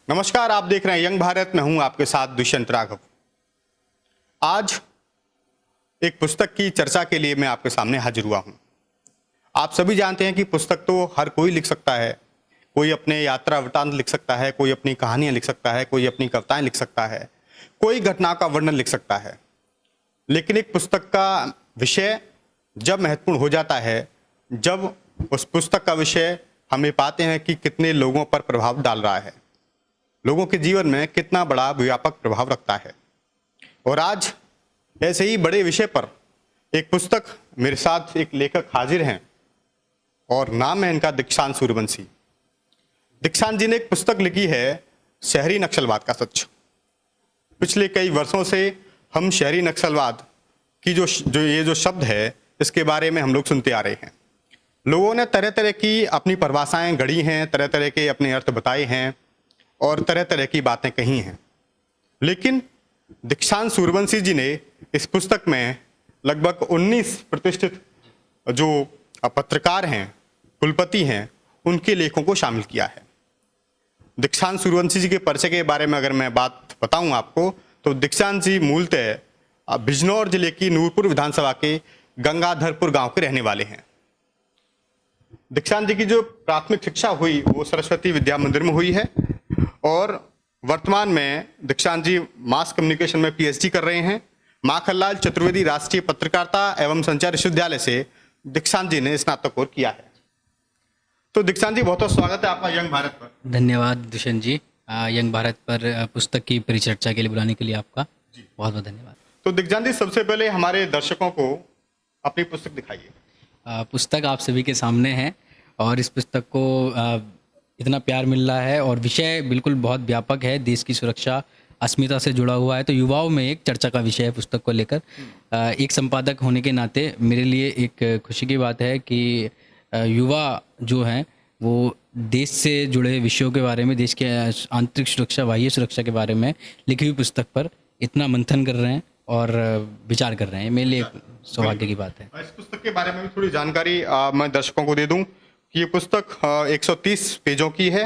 नमस्कार, आप देख रहे हैं यंग भारत। मैं हूं आपके साथ दुष्यंत राघव। आज एक पुस्तक की चर्चा के लिए मैं आपके सामने हाजिर हुआ हूं। आप सभी जानते हैं कि पुस्तक तो हर कोई लिख सकता है। कोई अपने यात्रा वृतांत लिख सकता है, कोई अपनी कहानियां लिख सकता है, कोई अपनी कविताएं लिख सकता है, कोई घटना का वर्णन लिख सकता है। लेकिन एक पुस्तक का विषय जब महत्वपूर्ण हो जाता है, जब उस पुस्तक का विषय हमें पाते हैं कि कितने लोगों पर प्रभाव डाल रहा है, लोगों के जीवन में कितना बड़ा व्यापक प्रभाव रखता है। और आज ऐसे ही बड़े विषय पर एक पुस्तक मेरे साथ एक लेखक हाजिर हैं और नाम है इनका दीक्षांत सूर्यवंशी। दीक्षांत जी ने एक पुस्तक लिखी है, शहरी नक्सलवाद का सच। पिछले कई वर्षों से हम शहरी नक्सलवाद की जो शब्द है, इसके बारे में हम लोग सुनते आ रहे हैं। लोगों ने तरह तरह की अपनी परिभाषाएं गढ़ी हैं, तरह तरह के अपने अर्थ बताए हैं और तरह तरह की बातें कही हैं। लेकिन दीक्षांत सूर्यवंशी जी ने इस पुस्तक में लगभग 19 प्रतिष्ठित जो पत्रकार हैं, कुलपति हैं, उनके लेखों को शामिल किया है। दीक्षांत सूर्यवंशी जी के परिचय के बारे में अगर मैं बात बताऊं आपको, तो दीक्षांत जी मूलतः बिजनौर जिले की नूरपुर विधानसभा के गंगाधरपुर गांव के रहने वाले हैं। दीक्षांत जी की जो प्राथमिक शिक्षा हुई वो सरस्वती विद्या मंदिर में हुई है और वर्तमान में दीक्षांत जी मास कम्युनिकेशन में पीएचडी कर रहे हैं। माखनलाल चतुर्वेदी राष्ट्रीय पत्रकारिता एवं संचार विश्वविद्यालय से दीक्षांत जी ने स्नातकोत्तर किया है। तो दीक्षांत जी, बहुत बहुत स्वागत है आपका यंग भारत पर। धन्यवाद दुष्यंत जी, यंग भारत पर पुस्तक की परिचर्चा के लिए बुलाने के लिए आपका बहुत बहुत धन्यवाद। तो दीक्षांत जी, सबसे पहले हमारे दर्शकों को अपनी पुस्तक दिखाइए। पुस्तक आप सभी के सामने है और इस पुस्तक को इतना प्यार मिल रहा है और विषय बिल्कुल बहुत व्यापक है, देश की सुरक्षा अस्मिता से जुड़ा हुआ है। तो युवाओं में एक चर्चा का विषय है पुस्तक को लेकर। एक संपादक होने के नाते मेरे लिए एक खुशी की बात है कि युवा जो हैं वो देश से जुड़े विषयों के बारे में, देश के आंतरिक सुरक्षा, बाह्य सुरक्षा के बारे में लिखी हुई पुस्तक पर इतना मंथन कर रहे हैं और विचार कर रहे हैं। मेरे लिए एक सौभाग्य की बात है। इस पुस्तक के बारे में भी थोड़ी जानकारी मैं दर्शकों को दे दूं कि ये पुस्तक 130 पेजों की है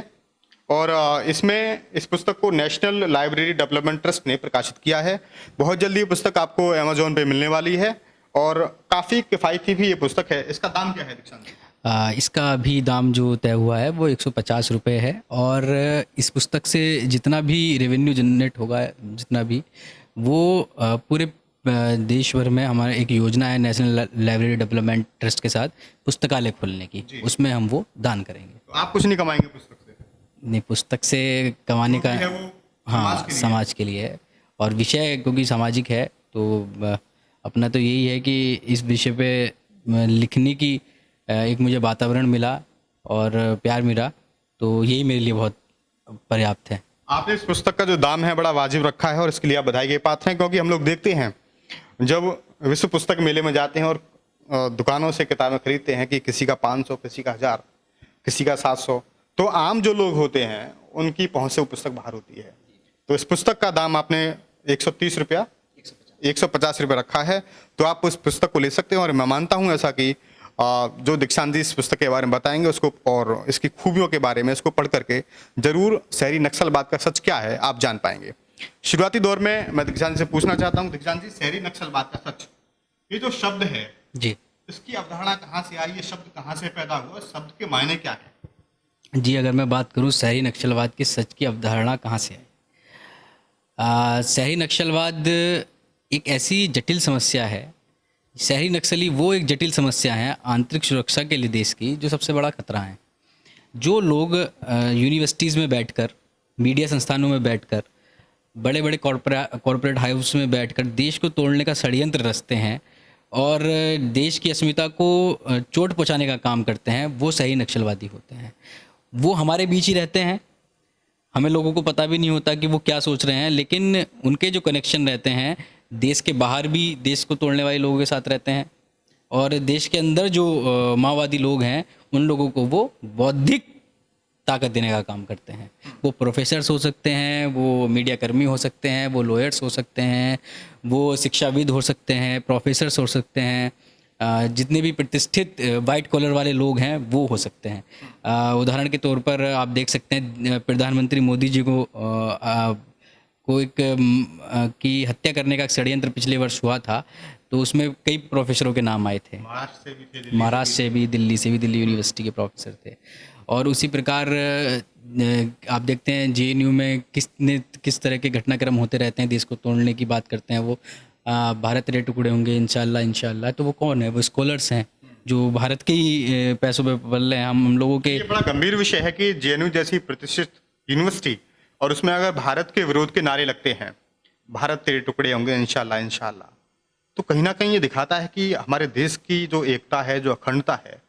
और इस पुस्तक को नेशनल लाइब्रेरी डेवलपमेंट ट्रस्ट ने प्रकाशित किया है। बहुत जल्दी ये पुस्तक आपको अमेजोन पे मिलने वाली है और काफ़ी किफ़ायती भी ये पुस्तक है। इसका दाम क्या है दीक्षांत जी? इसका भी दाम जो तय हुआ है वो 150 रुपये है और इस पुस्तक से जितना भी रेवेन्यू जनरेट होगा, जितना भी वो पूरे देश भर में हमारा एक योजना है नेशनल लाइब्रेरी डेवलपमेंट ट्रस्ट के साथ पुस्तकालय खोलने की, उसमें हम वो दान करेंगे। तो आप कुछ नहीं कमाएंगे पुस्तक से? नहीं, पुस्तक से कमाने का है वो हाँ समाज के लिए है और विषय क्योंकि सामाजिक है तो अपना तो यही है कि इस विषय पे लिखने की एक मुझे वातावरण मिला और प्यार मिला, तो यही मेरे लिए बहुत पर्याप्त है। आपने इस पुस्तक का जो दाम है बड़ा वाजिब रखा है और इसके लिए आप बधाई के पात्र हैं, क्योंकि हम लोग देखते हैं जब विश्व पुस्तक मेले में जाते हैं और दुकानों से किताबें खरीदते हैं कि किसी का 500, किसी का 1000, किसी का 700, तो आम जो लोग होते हैं उनकी पहुंच से वो पुस्तक बाहर होती है। तो इस पुस्तक का दाम आपने 130 रुपया 150 रुपये रखा है, तो आप उस पुस्तक को ले सकते हैं। और मैं मानता हूँ ऐसा कि जो दीक्षांत जी इस पुस्तक के बारे में बताएंगे उसको और इसकी खूबियों के बारे में, इसको पढ़ करके जरूर शहरी नक्सलवाद का सच क्या है आप जान पाएंगे। शुरुआती दौर में मैं दीक्षांत से पूछना चाहता हूँ, दीक्षांत जी, शहरी नक्सलवाद का सच, ये जो शब्द है जी, इसकी अवधारणा कहाँ से आई? ये शब्द कहाँ से पैदा हुआ? शब्द के मायने क्या है? जी, अगर मैं बात करूँ शहरी नक्सलवाद की सच की अवधारणा कहाँ से आई, शहरी नक्सलवाद एक ऐसी जटिल समस्या है। शहरी नक्सली वो एक जटिल समस्या है आंतरिक सुरक्षा के लिए देश की, जो सबसे बड़ा खतरा है। जो लोग यूनिवर्सिटीज़ में बैठकर, मीडिया संस्थानों में बैठकर, बड़े बड़े कॉरपोरेट हाउस में बैठकर देश को तोड़ने का षड्यंत्र रचते हैं और देश की अस्मिता को चोट पहुंचाने का काम करते हैं, वो शहरी नक्सलवादी होते हैं। वो हमारे बीच ही रहते हैं, हमें लोगों को पता भी नहीं होता कि वो क्या सोच रहे हैं, लेकिन उनके जो कनेक्शन रहते हैं देश के बाहर भी देश को तोड़ने वाले लोगों के साथ रहते हैं और देश के अंदर जो माओवादी लोग हैं उन लोगों को वो बौद्धिक ताकत देने का काम करते हैं। वो प्रोफेसर्स हो सकते हैं, वो मीडिया कर्मी हो सकते हैं, वो लॉयर्स हो सकते हैं, वो शिक्षाविद हो सकते हैं, प्रोफेसर्स हो सकते हैं, जितने भी प्रतिष्ठित वाइट कॉलर वाले लोग हैं वो हो सकते हैं। उदाहरण के तौर पर आप देख सकते हैं प्रधानमंत्री मोदी जी को एक की हत्या करने का एक षड्यंत्र पिछले वर्ष हुआ था, तो उसमें कई प्रोफेसरों के नाम आए थे। महाराष्ट्र से भी, दिल्ली से भी, दिल्ली यूनिवर्सिटी के प्रोफेसर थे। और उसी प्रकार आप देखते हैं जेएनयू में किस तरह के घटनाक्रम होते रहते हैं, देश को तोड़ने की बात करते हैं वो। भारत तेरे टुकड़े होंगे इंशाल्लाह इंशाल्लाह, तो वो कौन है? वो स्कॉलर्स हैं जो भारत के ही पैसों पे पल रहे हैं। हम लोगों के ये बड़ा गंभीर विषय है कि जेएनयू जैसी प्रतिष्ठित यूनिवर्सिटी और उसमें अगर भारत के विरोध के नारे लगते हैं, भारत तेरे टुकड़े होंगे इंशाल्लाह इंशाल्लाह, तो कहीं ना कहीं ये दिखाता है कि हमारे देश की जो एकता है, जो अखंडता है,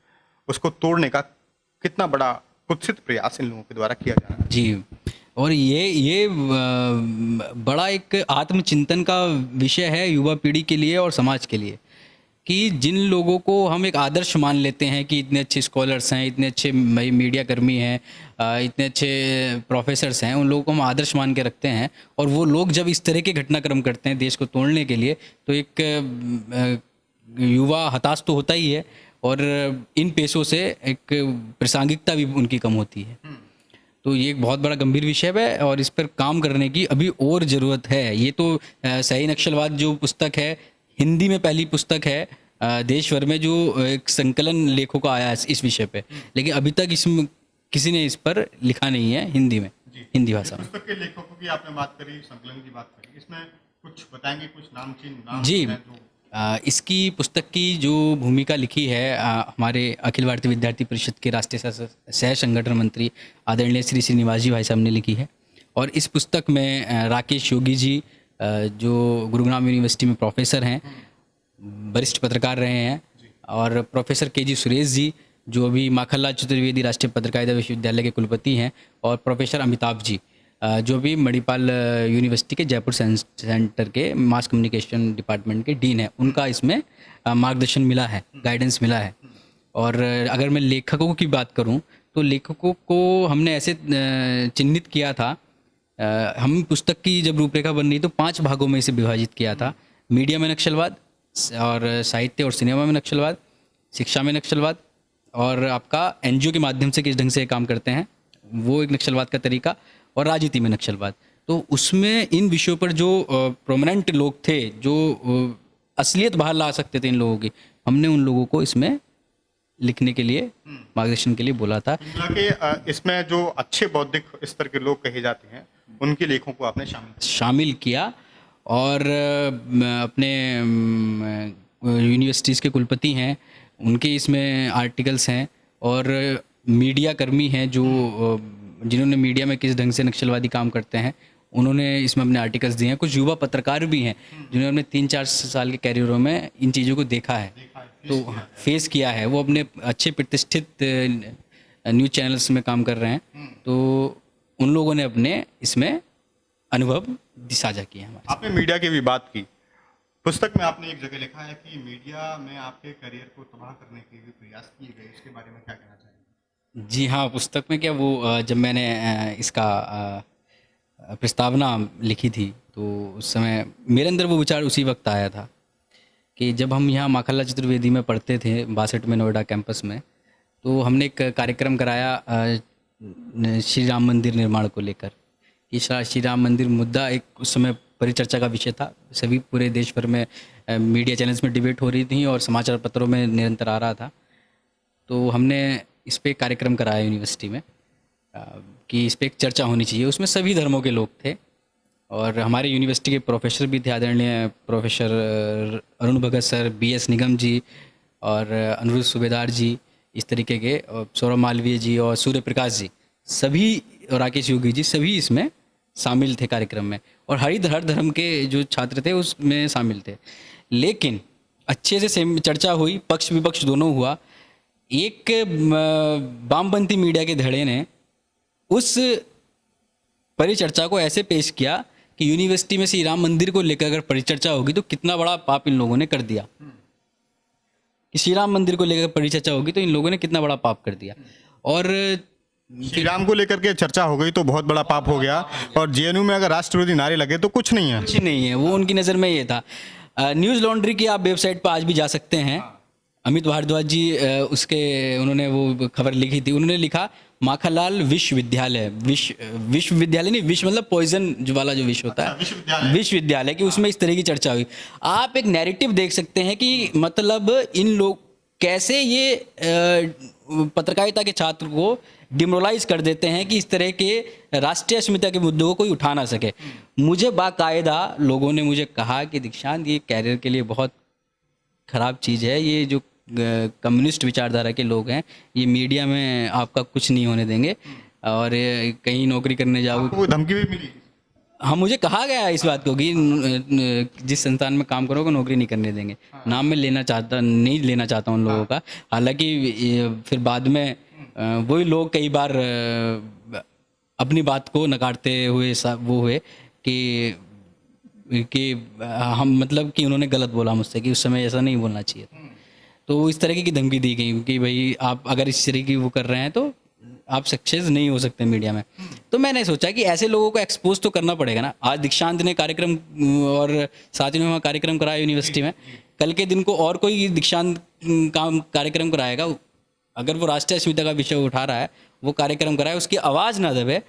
उसको तोड़ने का कितना बड़ा कुत्सित प्रयास इन लोगों के द्वारा किया जा रहा है। जी, और ये बड़ा एक आत्मचिंतन का विषय है युवा पीढ़ी के लिए और समाज के लिए, कि जिन लोगों को हम एक आदर्श मान लेते हैं कि इतने अच्छे स्कॉलर्स हैं, इतने अच्छे मीडिया कर्मी हैं, इतने अच्छे प्रोफेसर्स हैं, उन लोगों को हम आदर्श मान के रखते हैं, और वो लोग जब इस तरह के घटनाक्रम करते हैं देश को तोड़ने के लिए, तो एक युवा हताश तो होता ही है, और इन पेशों से एक प्रासंगिकता भी उनकी कम होती है। तो ये एक बहुत बड़ा गंभीर विषय है और इस पर काम करने की अभी और ज़रूरत है। ये तो सही नक्सलवाद जो पुस्तक है, हिंदी में पहली पुस्तक है देश भर में जो एक संकलन लेखों का आया है इस विषय पे, लेकिन अभी तक इसमें किसी ने इस पर लिखा नहीं है हिंदी में, हिंदी भाषा में। पुस्तक के लेखकों की आपने बात करी, संकलन की बात करी, इसमें कुछ बताएंगे, कुछ नामचीन नाम जी, हैं जो इसकी पुस्तक की जो भूमिका लिखी है हमारे अखिल भारतीय विद्यार्थी परिषद के राष्ट्रीय सह संगठन मंत्री आदरणीय श्री श्रीनिवास जी भाई साहब ने लिखी है। और इस पुस्तक में राकेश योगी जी जो गुरुग्राम यूनिवर्सिटी में प्रोफेसर हैं, वरिष्ठ पत्रकार रहे हैं, और प्रोफेसर के.जी. सुरेश जी जो अभी माखनलाल चतुर्वेदी राष्ट्रीय पत्रकारिता विश्वविद्यालय के कुलपति हैं, और प्रोफेसर अमिताभ जी जो भी मणिपाल यूनिवर्सिटी के जयपुर सेंटर के मास कम्युनिकेशन डिपार्टमेंट के डीन है, उनका इसमें मार्गदर्शन मिला है, गाइडेंस मिला है। और अगर मैं लेखकों की बात करूं तो लेखकों को हमने ऐसे चिन्हित किया था, हम पुस्तक की जब रूपरेखा बन रही तो 5 भागों में इसे विभाजित किया था। मीडिया में नक्सलवाद, और साहित्य और सिनेमा में नक्सलवाद, शिक्षा में नक्सलवाद, और आपका एनजीओ के माध्यम से किस ढंग से काम करते हैं वो एक नक्सलवाद का तरीका, और राजनीति में नक्सलवाद। तो उसमें इन विषयों पर जो प्रोमिनेंट लोग थे, जो असलियत बाहर ला सकते थे इन लोगों की, हमने उन लोगों को इसमें लिखने के लिए, मार्गदर्शन के लिए बोला था। कि इसमें जो अच्छे बौद्धिक स्तर के लोग कहे जाते हैं उनके लेखों को आपने शामिल किया। और अपने यूनिवर्सिटीज़ के कुलपति हैं, उनके इसमें आर्टिकल्स हैं, और मीडिया कर्मी हैं जो जिन्होंने मीडिया में किस ढंग से नक्सलवादी काम करते हैं, उन्होंने इसमें अपने आर्टिकल्स दिए हैं। कुछ युवा पत्रकार भी हैं जिन्होंने अपने 3-4 साल के कैरियरों में इन चीज़ों को देखा है, तो फेस किया है, वो अपने अच्छे प्रतिष्ठित न्यूज़ चैनल्स में काम कर रहे हैं, तो उन लोगों ने अपने इसमें अनुभव साझा किए हमारे। आपने मीडिया की भी बात की, पुस्तक में आपने एक जगह लिखा है कि मीडिया में आपके करियर को तबाह करने के भी प्रयास किए गए, इसके बारे में क्या कहना चाहेंगे? जी हाँ, पुस्तक में क्या वो जब मैंने इसका प्रस्तावना लिखी थी तो उस समय मेरे अंदर वो विचार उसी वक्त आया था कि जब हम यहाँ माखनलाल चतुर्वेदी में पढ़ते थे 62 में नोएडा कैंपस में, तो हमने एक कार्यक्रम कराया श्री राम मंदिर निर्माण को लेकर, कि श्री राम मंदिर मुद्दा एक उस समय परिचर्चा का विषय था। सभी पूरे देश भर में मीडिया चैनल्स में डिबेट हो रही थी और समाचार पत्रों में निरंतर आ रहा था। तो हमने इस पर कार्यक्रम कराया यूनिवर्सिटी में कि इस पर एक चर्चा होनी चाहिए। उसमें सभी धर्मों के लोग थे और हमारे यूनिवर्सिटी के प्रोफेसर भी थे, आदरणीय प्रोफेसर अरुण भगत सर, BS निगम जी और अनुरुद्ध सूबेदार जी, इस तरीके के, और सौरभ मालवीय जी और सूर्य प्रकाश जी, सभी, और राकेश योगी जी, सभी इसमें शामिल थे कार्यक्रम में, और हर धर्म के जो छात्र थे उसमें शामिल थे। लेकिन अच्छे से चर्चा हुई, पक्ष विपक्ष दोनों हुआ। एक वामपंथी मीडिया के धड़े ने उस परिचर्चा को ऐसे पेश किया कि यूनिवर्सिटी में श्री राम मंदिर को लेकर अगर परिचर्चा होगी तो कितना बड़ा पाप इन लोगों ने कर दिया, कि श्री राम मंदिर को लेकर परिचर्चा होगी तो इन लोगों ने कितना बड़ा पाप कर दिया। और श्री राम को लेकर के चर्चा हो गई तो बहुत बड़ा पाप हो गया, और जेएनयू में अगर राष्ट्र विरोधी नारे लगे तो कुछ नहीं है, वो उनकी नज़र में ये था। न्यूज़ लॉन्ड्री की आप वेबसाइट पर आज भी जा सकते हैं, अमित भारद्वाज जी उसके उन्होंने वो खबर लिखी थी। उन्होंने लिखा माखनलाल विश्वविद्यालय, विश्वविद्यालय नहीं, विश्व मतलब पॉइजन जो वाला जो विश्व होता है, विश्वविद्यालय की, उसमें इस तरह की चर्चा हुई। आप एक नैरेटिव देख सकते हैं कि मतलब इन लोग कैसे ये पत्रकारिता के छात्र को डिमोरलाइज कर देते हैं कि इस तरह के राष्ट्रीय अस्मिता के मुद्दों को कोई उठा ना सके। मुझे बाकायदा लोगों ने मुझे कहा कि दीक्षांत ये कैरियर के लिए बहुत ख़राब चीज़ है, ये जो कम्युनिस्ट विचारधारा के लोग हैं ये मीडिया में आपका कुछ नहीं होने देंगे और कहीं नौकरी करने जाओगे। आपको धमकी भी मिली? हाँ, मुझे कहा गया है इस बात को कि जिस संस्थान में काम करोगे नौकरी नहीं करने देंगे। नाम मैं नहीं लेना चाहता उन लोगों का। हालांकि फिर बाद में वही लोग कई बार अपनी बात को नकारते हुए वो हुए कि हम मतलब कि उन्होंने गलत बोला मुझसे कि उस समय ऐसा नहीं बोलना चाहिए था। तो इस तरीके की धमकी दी गई कि भाई आप अगर इस तरह की वो कर रहे हैं तो आप सक्सेस नहीं हो सकते मीडिया में। तो मैंने सोचा कि ऐसे लोगों को एक्सपोज तो करना पड़ेगा ना। आज दीक्षांत ने कार्यक्रम और साथ में वहाँ कार्यक्रम कराया यूनिवर्सिटी में, कल के दिन को और कोई दीक्षांत का कार्यक्रम कराएगा, अगर वो राष्ट्रीय अस्मिता का विषय उठा रहा है वो कार्यक्रम कराए, उसकी आवाज़ ना दबे,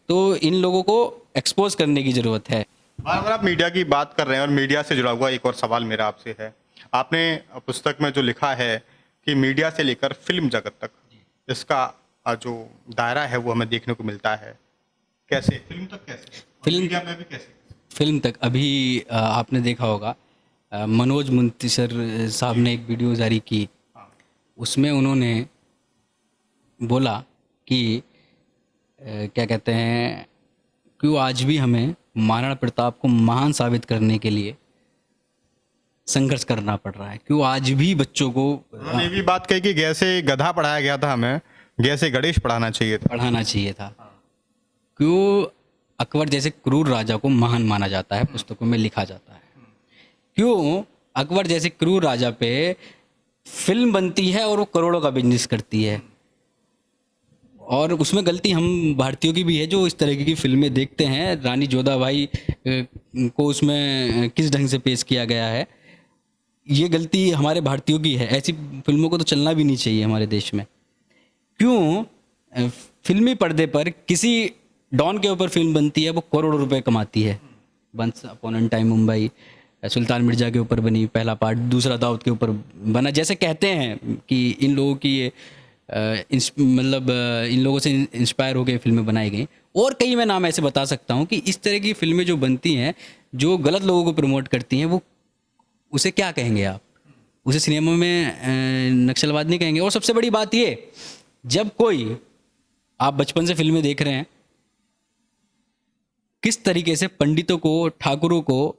तो इन लोगों को एक्सपोज करने की ज़रूरत है। अगर आप मीडिया की बात कर रहे हैं और मीडिया से जुड़ा हुआ एक और सवाल मेरा आपसे है, आपने पुस्तक में जो लिखा है कि मीडिया से लेकर फिल्म जगत तक इसका जो दायरा है वो हमें देखने को मिलता है, कैसे फिल्म तक, कैसे फिल्म मीडिया में भी कैसे? फिल्म तक अभी आपने देखा होगा मनोज मुंतशिर साहब ने एक वीडियो जारी की, उसमें उन्होंने बोला कि क्या कहते हैं कि वो आज भी हमें महाराणा प्रताप को महान साबित करने के लिए संघर्ष करना पड़ रहा है, क्यों आज भी बच्चों को उन्होंने भी बात कही कि जैसे गधा पढ़ाया गया था हमें, जैसे गणेश पढ़ाना चाहिए था। क्यों अकबर जैसे क्रूर राजा को महान माना जाता है, पुस्तकों में लिखा जाता है, क्यों अकबर जैसे क्रूर राजा पे फिल्म बनती है और वो करोड़ों का बिजनेस करती है, और उसमें गलती हम भारतीयों की भी है जो इस तरह की फिल्में देखते हैं। रानी जोधाबाई को उसमें किस ढंग से पेश किया गया है, ये गलती हमारे भारतीयों की है। ऐसी फिल्मों को तो चलना भी नहीं चाहिए हमारे देश में। क्यों फिल्मी पर्दे पर किसी डॉन के ऊपर फिल्म बनती है, वो करोड़ों रुपए कमाती है। Once upon a time Mumbai Sultan Mirza के ऊपर बनी, पहला पार्ट, दूसरा दाऊद के ऊपर बना। जैसे कहते हैं कि इन लोगों की ये इन लोगों से इंस्पायर होकर फिल्में बनाई गई, और कई मैं नाम ऐसे बता सकता हूँ कि इस तरह की फिल्में जो बनती हैं जो गलत लोगों को प्रमोट करती हैं, वो उसे क्या कहेंगे आप? उसे सिनेमा में नक्सलवाद नहीं कहेंगे। और सबसे बड़ी बात ये, जब कोई आप बचपन से फिल्में देख रहे हैं, किस तरीके से पंडितों को, ठाकुरों को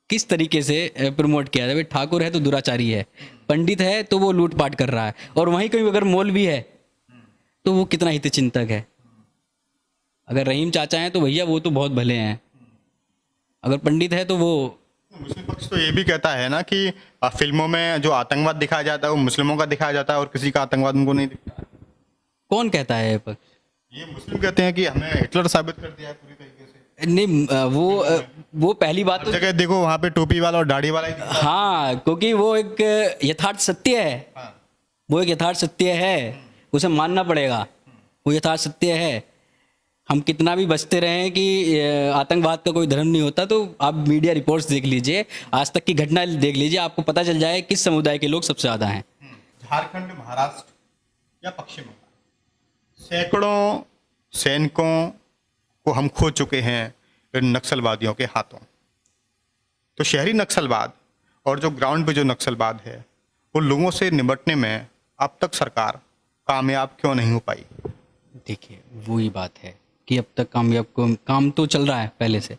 किस तरीके से प्रमोट किया जाए। ठाकुर है तो दुराचारी है, पंडित है तो वो लूटपाट कर रहा है, और वहीं कोई अगर मौलवी है तो वो कितना हितचिंतक है। अगर रहीम चाचा हैं तो भैया वो तो बहुत भले हैं, अगर पंडित है तो वो। मुस्लिम पक्ष तो ये भी कहता है ना कि फिल्मों में जो आतंकवाद दिखाया जाता है वो मुस्लिमों का दिखाया जाता है और किसी का आतंकवाद उनको नहीं दिखता। कौन कहता है ये पक्ष? ये मुस्लिम कहते हैं कि हमें हिटलर साबित कर दिया है पूरी तरीके से। नहीं, वो पहली बात तो जगह देखो वहाँ पे टोपी वाला और दाढ़ी वाला ही दिखता है। हाँ, क्योंकि वो एक यथार्थ सत्य है। हाँ। वो एक यथार्थ सत्य है, उसे मानना पड़ेगा। वो यथार्थ सत्य है। हम कितना भी बचते रहें कि आतंकवाद का कोई धर्म नहीं होता, तो आप मीडिया रिपोर्ट्स देख लीजिए, आज तक की घटना देख लीजिए, आपको पता चल जाए किस समुदाय के लोग सबसे ज़्यादा हैं। झारखंड, महाराष्ट्र या पश्चिम बंगाल, सैकड़ों सैनिकों को हम खो चुके हैं इन नक्सलवादियों के हाथों। तो शहरी नक्सलवाद और जो ग्राउंड पे जो नक्सलवाद है, उन लोगों से निपटने में अब तक सरकार कामयाब क्यों नहीं हो पाई? देखिए, वही बात है कि अब तक काम तो चल रहा है पहले से।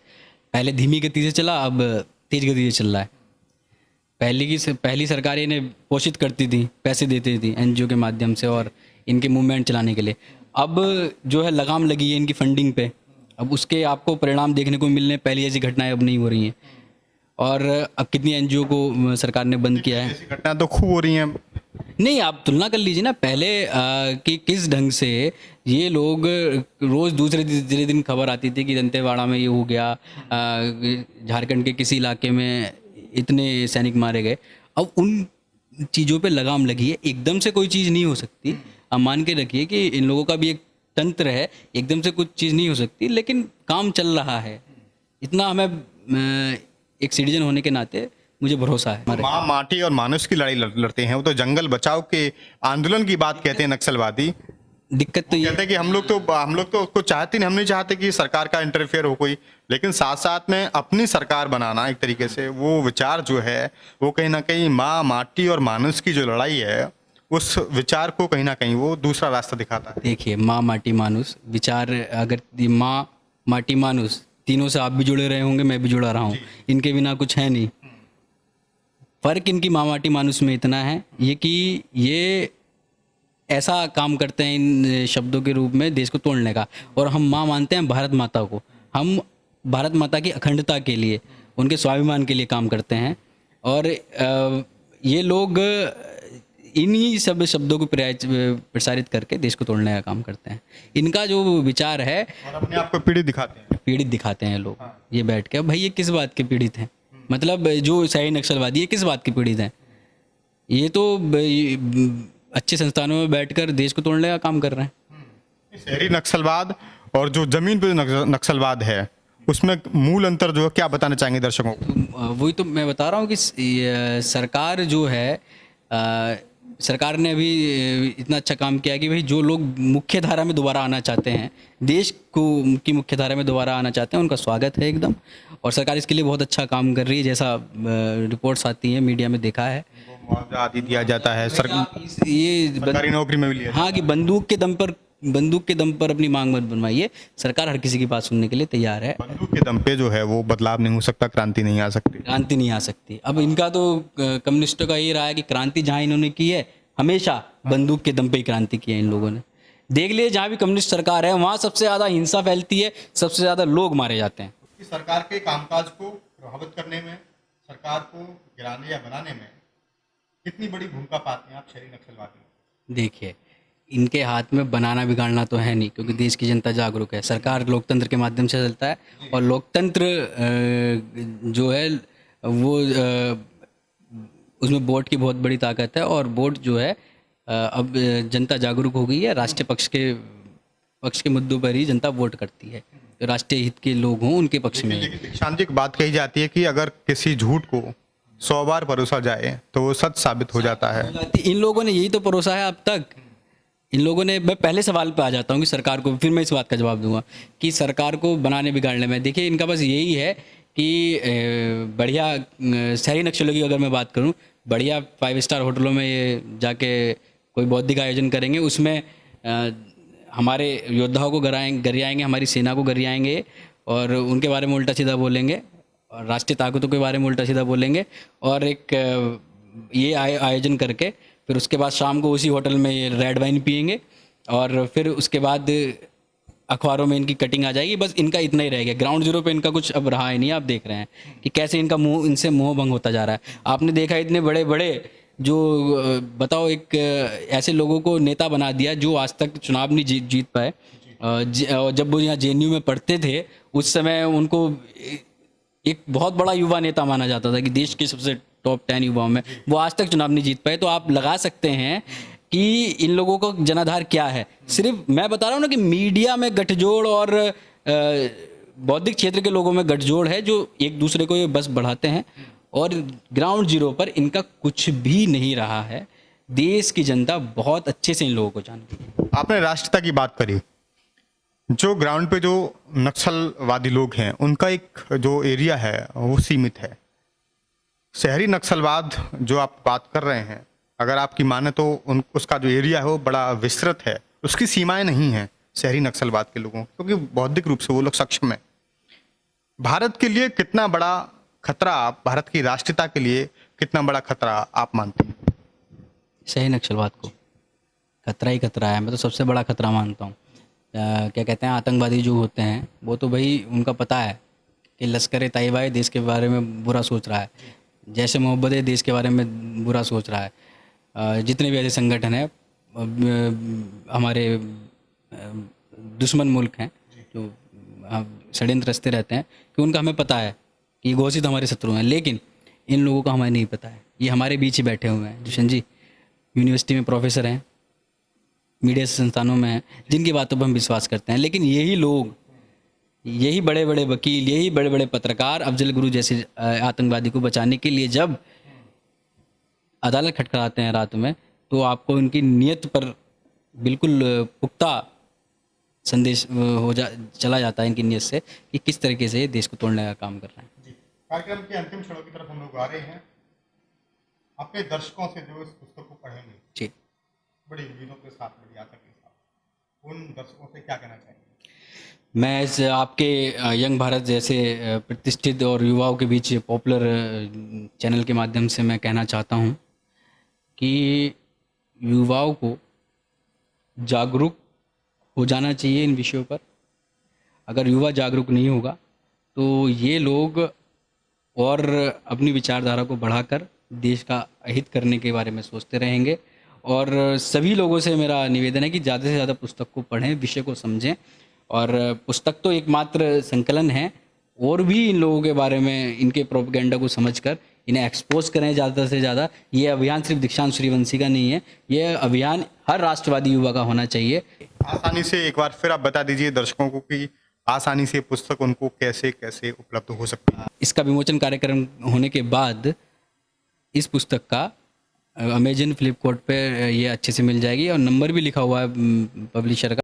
पहले धीमी गति से चला, अब तेज गति से चल रहा है। पहली सरकारें इन्हें पोषित करती थी, पैसे देती थी एनजीओ के माध्यम से और इनके मूवमेंट चलाने के लिए। अब जो है लगाम लगी है इनकी फंडिंग पे, अब उसके आपको परिणाम देखने को मिलने। पहली ऐसी घटनाएं अब नहीं हो रही हैं, और अब कितनी एनजीओ को सरकार ने बंद किया है। ऐसी घटनाएं तो खूब हो रही हैं। नहीं, आप तुलना कर लीजिए ना पहले कि किस ढंग से ये लोग रोज़ दूसरे दिन खबर आती थी कि दंतेवाड़ा में ये हो गया, झारखंड के किसी इलाके में इतने सैनिक मारे गए। अब उन चीज़ों पे लगाम लगी है। एकदम से कोई चीज़ नहीं हो सकती। आप मान के रखिए कि इन लोगों का भी एक तंत्र है, एकदम से कुछ चीज़ नहीं हो सकती, लेकिन काम चल रहा है। इतना हमें एक सिटीजन होने के नाते मुझे भरोसा है। हमारे माँ माटी और मानुष की लड़ाई लड़ते हैं, वो तो जंगल बचाओ के आंदोलन की बात कहते हैं नक्सलवादी। दिक्कत तो ये कहते हैं कि हम लोग तो उसको चाहते नहीं, हम नहीं चाहते कि सरकार का इंटरफेयर हो कोई, लेकिन साथ साथ में अपनी सरकार बनाना एक तरीके से वो विचार जो है वो कहीं ना कहीं माँ माटी और मानुष की जो लड़ाई है उस विचार को कहीं ना कहीं वो दूसरा रास्ता दिखाता है। देखिए, माँ माटी मानुस विचार, अगर माँ माटी मानुस तीनों से आप भी जुड़े रहे होंगे, मैं भी जुड़ा रहा हूँ, इनके बिना कुछ है नहीं। फर्क इनकी माँ माटी मानुस में इतना है ये कि ये ऐसा काम करते हैं इन शब्दों के रूप में देश को तोड़ने का, और हम माँ मानते हैं भारत माता को। हम भारत माता की अखंडता के लिए, उनके स्वाभिमान के लिए काम करते हैं, और ये लोग इन्हीं सब शब्दों को प्रसारित करके देश को तोड़ने का काम करते हैं। इनका जो विचार है, और अपने आप को पीड़ित दिखाते हैं। पीड़ित दिखाते हैं लोग ये बैठ के। अब भाई ये किस बात के पीड़ित हैं? मतलब जो शहरी नक्सलवादी है किस बात के पीड़ित हैं? ये तो अच्छे संस्थानों में बैठकर देश को तोड़ने का काम कर रहे हैं। शहरी नक्सलवाद और जो जमीन पे नक्सलवाद है उसमें मूल अंतर जो है क्या बताना चाहेंगे दर्शकों को? वही तो मैं बता रहा हूँ कि सरकार जो है, सरकार ने अभी इतना अच्छा काम किया कि भाई जो लोग मुख्य धारा में दोबारा आना चाहते हैं, देश को की मुख्य धारा में दोबारा आना चाहते हैं, उनका स्वागत है एकदम। और सरकार इसके लिए बहुत अच्छा काम कर रही है, जैसा रिपोर्ट्स आती हैं, मीडिया में देखा है। मुआवजा आदि दिया जाता है, ये सरकारी नौकरी में भी लिया। हाँ, कि बंदूक के दम पर अपनी मांग मत बनवाइए। सरकार हर किसी की बात सुनने के लिए तैयार है। बंदूक के दम पे जो है वो बदलाव नहीं हो सकता, क्रांति नहीं आ सकती। क्रांति नहीं आ सकती। अब इनका तो कम्युनिस्टों का ये रहा है कि क्रांति जहाँ इन्होंने की है, हमेशा बंदूक के दम पे ही क्रांति की है इन लोगों ने। देख लिए, जहाँ भी कम्युनिस्ट सरकार है वहाँ सबसे ज़्यादा हिंसा फैलती है, सबसे ज़्यादा लोग मारे जाते हैं। सरकार के कामकाज को प्रभावित करने में, सरकार को गिराने या बनाने में कितनी बड़ी भूमिका पाते हैं आप शहरी नक्सलवादी? देखिए, इनके हाथ में बनाना बिगाड़ना तो है नहीं, क्योंकि देश की जनता जागरूक है। सरकार लोकतंत्र के माध्यम से चलता है, और लोकतंत्र जो है वो उसमें वोट की बहुत बड़ी ताकत है। और वोट जो है अब जनता जागरूक हो गई है। राष्ट्रीय पक्ष के मुद्दों पर ही जनता वोट करती है। जो राष्ट्रीय हित के लोग हों उनके पक्ष में। लेकिन दीक्षांत जी, एक बात कही जाती है कि अगर किसी झूठ को 100 बार परोसा जाए तो वो सच साबित हो जाता है। इन लोगों ने यही तो परोसा है अब तक। इन लोगों ने, मैं पहले सवाल पे आ जाता हूँ कि सरकार को, फिर मैं इस बात का जवाब दूंगा कि सरकार को बनाने बिगाड़ने में, देखिए इनका बस यही है कि बढ़िया शहरी नक्सलियों की अगर मैं बात करूँ, बढ़िया 5 स्टार होटलों में ये जाके कोई बौद्धिक आयोजन करेंगे, उसमें हमारे योद्धाओं को गरियाएंगे, हमारी सेना को गरियाएंगे, और उनके बारे में उल्टा सीधा बोलेंगे, और राष्ट्रीय ताकतों के बारे में उल्टा सीधा बोलेंगे, और एक ये आयोजन करके फिर उसके बाद शाम को उसी होटल में ये रेड वाइन पियेंगे, और फिर उसके बाद अखबारों में इनकी कटिंग आ जाएगी। बस इनका इतना ही रह गया। ग्राउंड जीरो पे इनका कुछ अब रहा ही नहीं। आप देख रहे हैं कि कैसे इनसे मोह भंग होता जा रहा है। आपने देखा इतने बड़े बड़े जो बताओ, एक ऐसे लोगों को नेता बना दिया जो आज तक चुनाव नहीं जीत पाए। जब वो यहाँ JNU में पढ़ते थे उस समय उनको एक बहुत बड़ा युवा नेता माना जाता था कि देश के सबसे टॉप 10 युवाओं में, वो आज तक चुनाव नहीं जीत पाए। तो आप लगा सकते हैं कि इन लोगों का जनाधार क्या है। सिर्फ मैं बता रहा हूँ ना कि मीडिया में गठजोड़ और बौद्धिक क्षेत्र के लोगों में गठजोड़ है, जो एक दूसरे को ये बस बढ़ाते हैं, और ग्राउंड जीरो पर इनका कुछ भी नहीं रहा है। देश की जनता बहुत अच्छे से इन लोगों को जानती है। आपने राष्ट्रीयता की बात करी। जो ग्राउंड पे जो नक्सलवादी लोग हैं उनका एक जो एरिया है वो सीमित है। शहरी नक्सलवाद जो आप बात कर रहे हैं, अगर आपकी माने तो उसका जो एरिया है वो बड़ा विस्तृत है, उसकी सीमाएं नहीं हैं शहरी नक्सलवाद के लोगों, क्योंकि बौद्धिक रूप से वो लोग सक्षम हैं। भारत के लिए कितना बड़ा खतरा, भारत की राष्ट्रीयता के लिए कितना बड़ा खतरा आप मानते हैं? शहरी नक्सलवाद को खतरा ही खतरा है। मैं तो सबसे बड़ा खतरा मानता हूँ। क्या कहते हैं, आतंकवादी जो होते हैं वो तो भाई उनका पता है कि लश्कर तैयबा है, देश के बारे में बुरा सोच रहा है, जैसे मोहब्बत है देश के बारे में बुरा सोच रहा है। जितने भी ऐसे संगठन हैं हमारे दुश्मन मुल्क हैं जो षड्यंत्र रचते रहते हैं, कि उनका हमें पता है कि घोषित हमारे शत्रु हैं, लेकिन इन लोगों का हमें नहीं पता है ये हमारे बीच ही बैठे हुए हैं दुष्यंत जी, यूनिवर्सिटी में प्रोफेसर हैं, मीडिया संस्थानों में हैं, जिनकी बातों पर हम विश्वास करते हैं। लेकिन यही लोग, यही बड़े बड़े वकील, यही बड़े बड़े पत्रकार अफजल गुरु जैसे आतंकवादी को बचाने के लिए जब अदालत खटखटाते हैं रात में, तो आपको उनकी नीयत पर बिल्कुल पुख्ता संदेश चला जाता है इनकी नीयत से कि किस तरीके से ये देश को तोड़ने का काम कर रहे हैं। जी, कार्यक्रम के अंतिम क्षणों की तरफ हम लोग आ रहे हैं। अपने दर्शकों से जो इस पुस्तक को पढ़ेंगे, जी, बड़ी उम्मीदों के साथ, बड़ी आशा के साथ, उन दर्शकों से क्या कहना चाहेंगे? मैं इस आपके यंग भारत जैसे प्रतिष्ठित और युवाओं के बीच पॉपुलर चैनल के माध्यम से मैं कहना चाहता हूँ कि युवाओं को जागरूक हो जाना चाहिए इन विषयों पर। अगर युवा जागरूक नहीं होगा तो ये लोग और अपनी विचारधारा को बढ़ाकर देश का हित करने के बारे में सोचते रहेंगे। और सभी लोगों से मेरा निवेदन है कि ज़्यादा से ज़्यादा पुस्तक को पढ़ें, विषय को समझें। और पुस्तक तो एकमात्र संकलन है, और भी इन लोगों के बारे में, इनके प्रोपेगेंडा को समझकर इन्हें एक्सपोज करें ज़्यादा से ज़्यादा। ये अभियान सिर्फ दीक्षांत सूर्यवंशी का नहीं है, ये अभियान हर राष्ट्रवादी युवा का होना चाहिए। आसानी से एक बार फिर आप बता दीजिए दर्शकों को कि आसानी से पुस्तक उनको कैसे कैसे उपलब्ध हो सकती है? इसका विमोचन कार्यक्रम होने के बाद इस पुस्तक का अमेजन, फ्लिपकार्ट पे ये अच्छे से मिल जाएगी, और नंबर भी लिखा हुआ है पब्लिशर का।